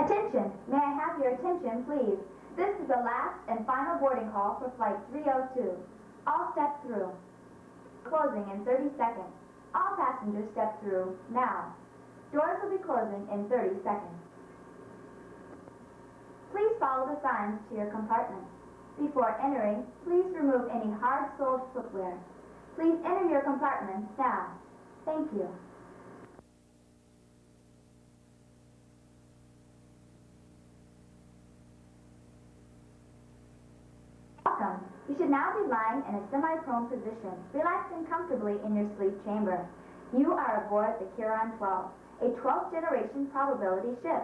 Attention! May I have your attention, please? This is the last and final boarding call for Flight 302. All step through. Closing in 30 seconds. All passengers step through now. Doors will be closing in 30 seconds. Please follow the signs to your compartment. Before entering, please remove any hard-soled footwear. Please enter your compartment now. Thank you. Welcome. You should now be lying in a semi-prone position, relaxing comfortably in your sleep chamber. You are aboard the Huron 12, a 12th generation probability ship.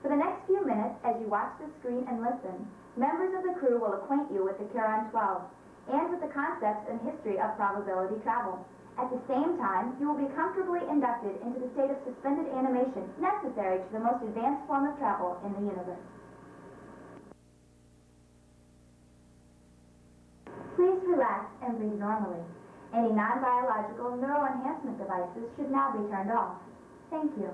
For the next few minutes, as you watch the screen and listen, members of the crew will acquaint you with the Huron 12 and with the concepts and history of probability travel. At the same time, you will be comfortably inducted into the state of suspended animation necessary to the most advanced form of travel in the universe. Please relax and breathe normally. Any non-biological neuroenhancement devices should now be turned off. Thank you.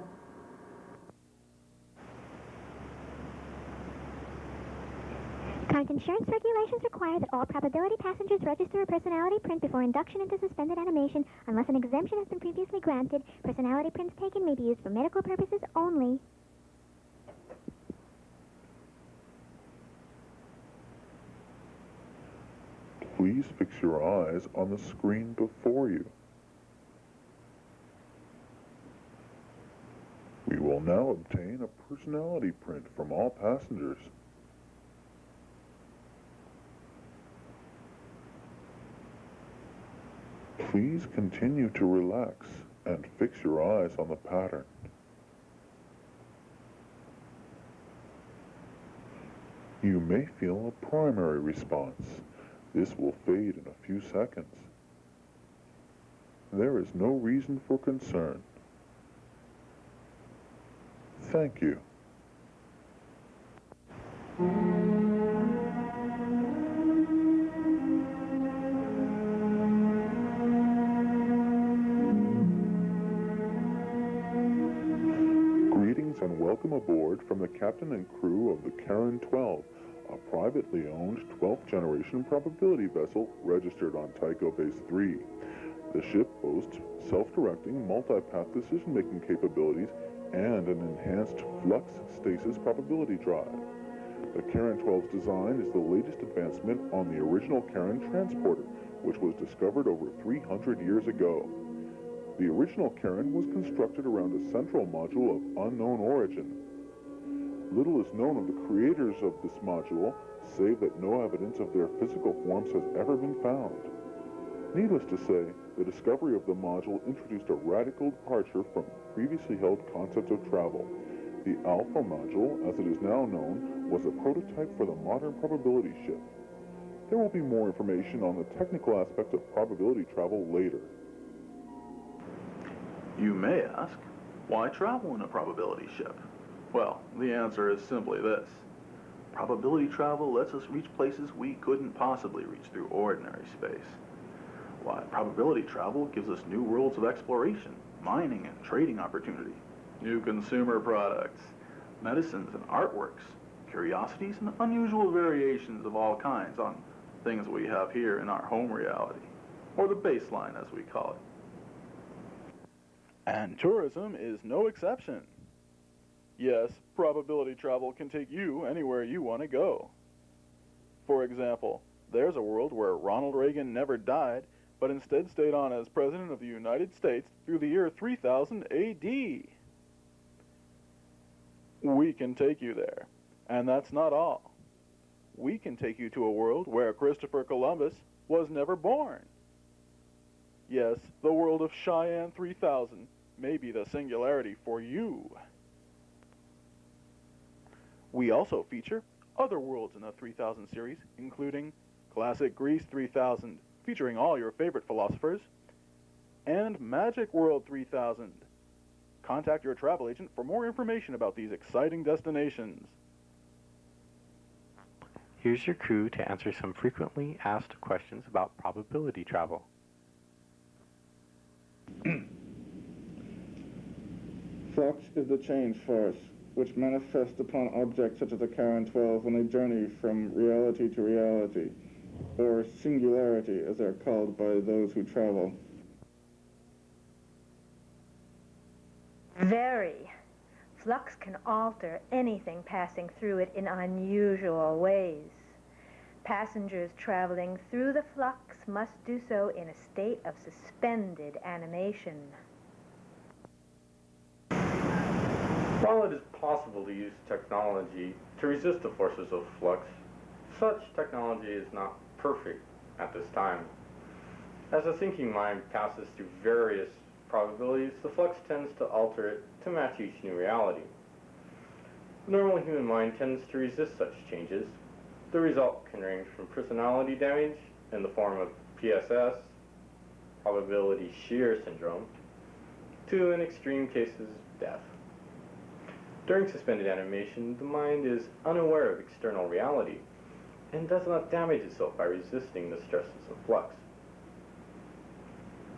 Current insurance regulations require that all probability passengers register a personality print before induction into suspended animation. Unless an exemption has been previously granted, personality prints taken may be used for medical purposes only. Please fix your eyes on the screen before you. We will now obtain a personality print from all passengers. Please continue to relax and fix your eyes on the pattern. You may feel a primary response. This will fade in a few seconds. There is no reason for concern. Thank you. Greetings and welcome aboard from the captain and crew of the Huron 12, a privately owned 12th generation probability vessel registered on Tycho Base 3. The ship boasts self-directing multi-path decision-making capabilities and an enhanced flux stasis probability drive. The Huron 12's design is the latest advancement on the original Huron transporter, which was discovered over 300 years ago. The original Huron was constructed around a central module of unknown origin. Little is known of the creators of this module, save that no evidence of their physical forms has ever been found. Needless to say, the discovery of the module introduced a radical departure from previously held concepts of travel. The Alpha module, as it is now known, was a prototype for the modern probability ship. There will be more information on the technical aspect of probability travel later. You may ask, why travel in a probability ship? Well, the answer is simply this. Probability travel lets us reach places we couldn't possibly reach through ordinary space. Why, probability travel gives us new worlds of exploration, mining and trading opportunity, new consumer products, medicines and artworks, curiosities and unusual variations of all kinds on things we have here in our home reality, or the baseline as we call it. And tourism is no exception. Yes, probability travel can take you anywhere you want to go. For example, there's a world where Ronald Reagan never died, but instead stayed on as President of the United States through the year 3000 AD. We can take you there, and that's not all. We can take you to a world where Christopher Columbus was never born. Yes, the world of Cheyenne 3000 may be the singularity for you. We also feature other worlds in the 3000 series, including Classic Greece 3000, featuring all your favorite philosophers, and Magic World 3000. Contact your travel agent for more information about these exciting destinations. Here's your crew to answer some frequently asked questions about probability travel. Flux is the change force, which manifest upon objects such as the Karen 12 when they journey from reality to reality, or singularity, as they're called by those who travel. Very. Flux can alter anything passing through it in unusual ways. Passengers traveling through the flux must do so in a state of suspended animation. While it is possible to use technology to resist the forces of flux, such technology is not perfect at this time. As a thinking mind passes through various probabilities, the flux tends to alter it to match each new reality. The normal human mind tends to resist such changes. The result can range from personality damage in the form of PSS, probability shear syndrome, to in extreme cases, death. During suspended animation, the mind is unaware of external reality and does not damage itself by resisting the stresses of flux.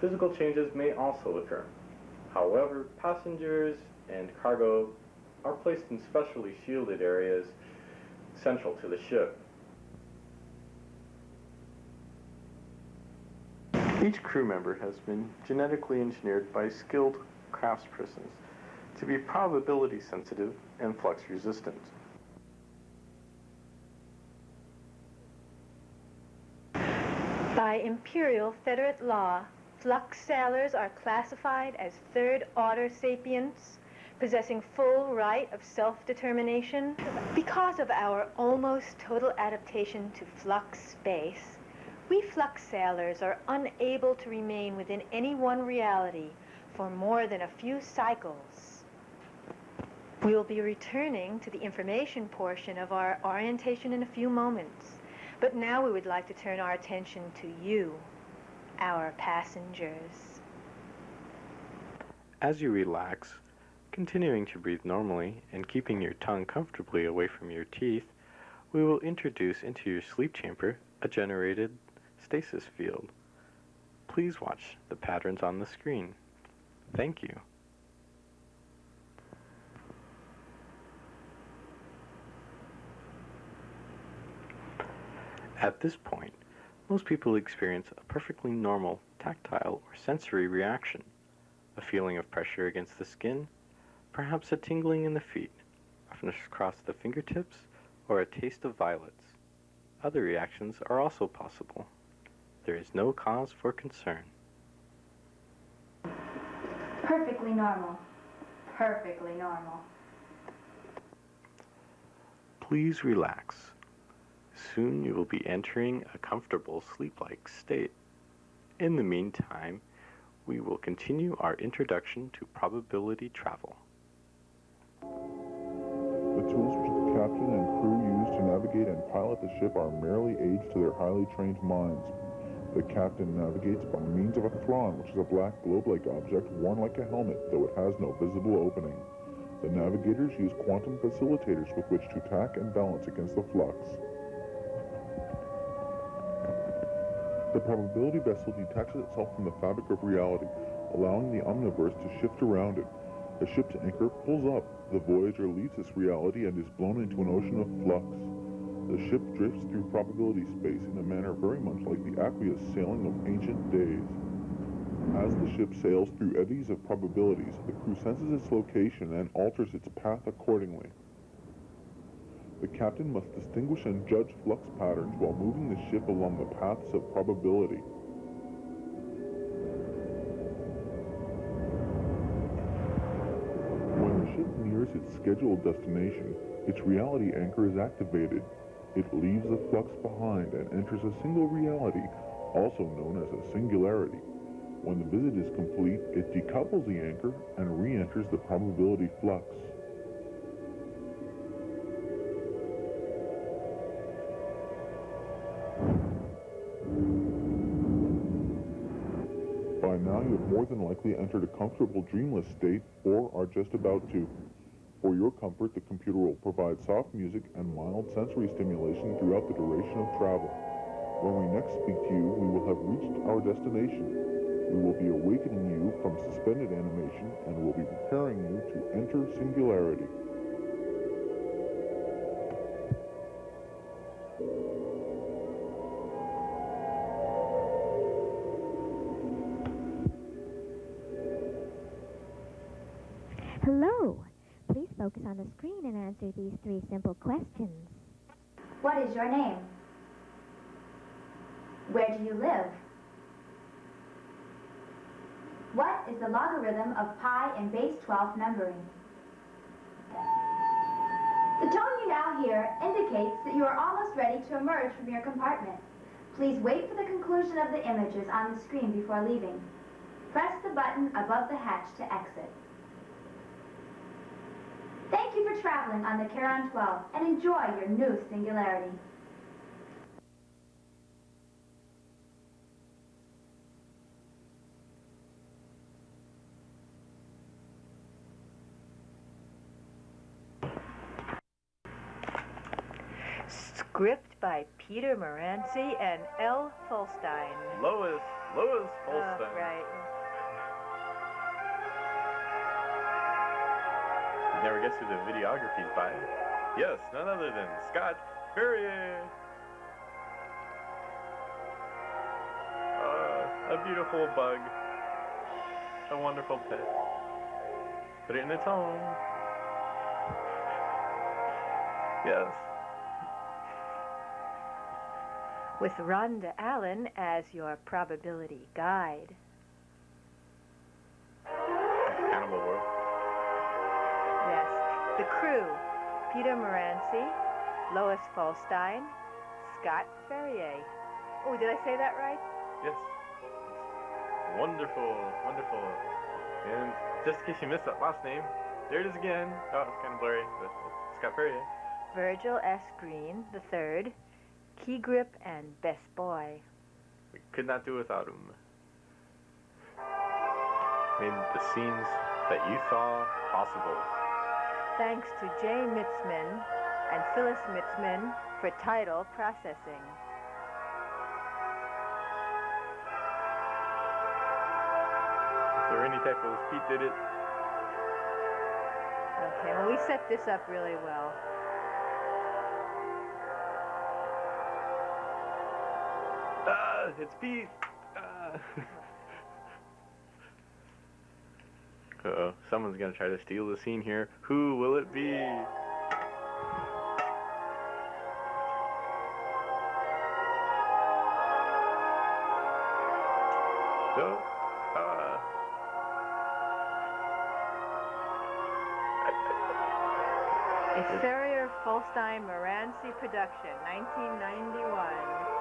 Physical changes may also occur. However, passengers and cargo are placed in specially shielded areas central to the ship. Each crew member has been genetically engineered by skilled craftspersons to be probability sensitive and flux resistant. By imperial federate law, flux sailors are classified as third-order sapients, possessing full right of self-determination. Because of our almost total adaptation to flux space, we flux sailors are unable to remain within any one reality for more than a few cycles. We will be returning to the information portion of our orientation in a few moments, but now we would like to turn our attention to you, our passengers. As you relax, continuing to breathe normally and keeping your tongue comfortably away from your teeth, we will introduce into your sleep chamber a generated stasis field. Please watch the patterns on the screen. Thank you. At this point, most people experience a perfectly normal tactile or sensory reaction, a feeling of pressure against the skin, perhaps a tingling in the feet, roughness across the fingertips, or a taste of violets. Other reactions are also possible. There is no cause for concern. Perfectly normal. Perfectly normal. Please relax. Soon you will be entering a comfortable sleep-like state. In the meantime, we will continue our introduction to probability travel. The tools which the captain and crew use to navigate and pilot the ship are merely aids to their highly trained minds. The captain navigates by means of a thron, which is a black globe-like object worn like a helmet, though it has no visible opening. The navigators use quantum facilitators with which to tack and balance against the flux. The probability vessel detaches itself from the fabric of reality, allowing the omniverse to shift around it. The ship's anchor pulls up. The Voyager leaves this reality and is blown into an ocean of flux. The ship drifts through probability space in a manner very much like the aqueous sailing of ancient days. As the ship sails through eddies of probabilities, the crew senses its location and alters its path accordingly. The captain must distinguish and judge flux patterns while moving the ship along the paths of probability. When the ship nears its scheduled destination, its reality anchor is activated. It leaves the flux behind and enters a single reality, also known as a singularity. When the visit is complete, it decouples the anchor and re-enters the probability flux. By now you have more than likely entered a comfortable dreamless state or are just about to. For your comfort, the computer will provide soft music and mild sensory stimulation throughout the duration of travel. When we next speak to you, we will have reached our destination. We will be awakening you from suspended animation and will be preparing you to enter singularity. Hello. Please focus on the screen and answer these 3 simple questions. What is your name? Where do you live? What is the logarithm of pi and base 12 numbering? The tone you now hear indicates that you are almost ready to emerge from your compartment. Please wait for the conclusion of the images on the screen before leaving. Press the button above the hatch to exit. Thank you for traveling on the Charon 12 and enjoy your new singularity. Script by Peter Maranci and L. Folstein. Lois Oh, Folstein. right. You never guess who the videography's by? Yes, none other than Scott Ferrier. A beautiful bug. A wonderful pet. Put it in its home. Yes. With Rhoda Allen as your probability guide. Animal World. Yes. The crew, Peter Maranci, Lois Folstein, Scott Ferrier. Oh, did I say that right? Yes. Wonderful, wonderful. And just in case you missed that last name, there it is again. Oh, it's kind of blurry, but it's Scott Ferrier. Virgil S. Greene, the third, Key Grip and Best Boy. We could not do without him. Made the scenes that you saw possible. Thanks to Jay Mitzman and Phyllis Mitzman for title processing. If there were any technicals, Pete did it. Okay, well, we set this up really well. It's Pete. Uh-oh, someone's gonna try to steal the scene here. Who will it be? No? A Ferrier Folstein Maranci production, 1991.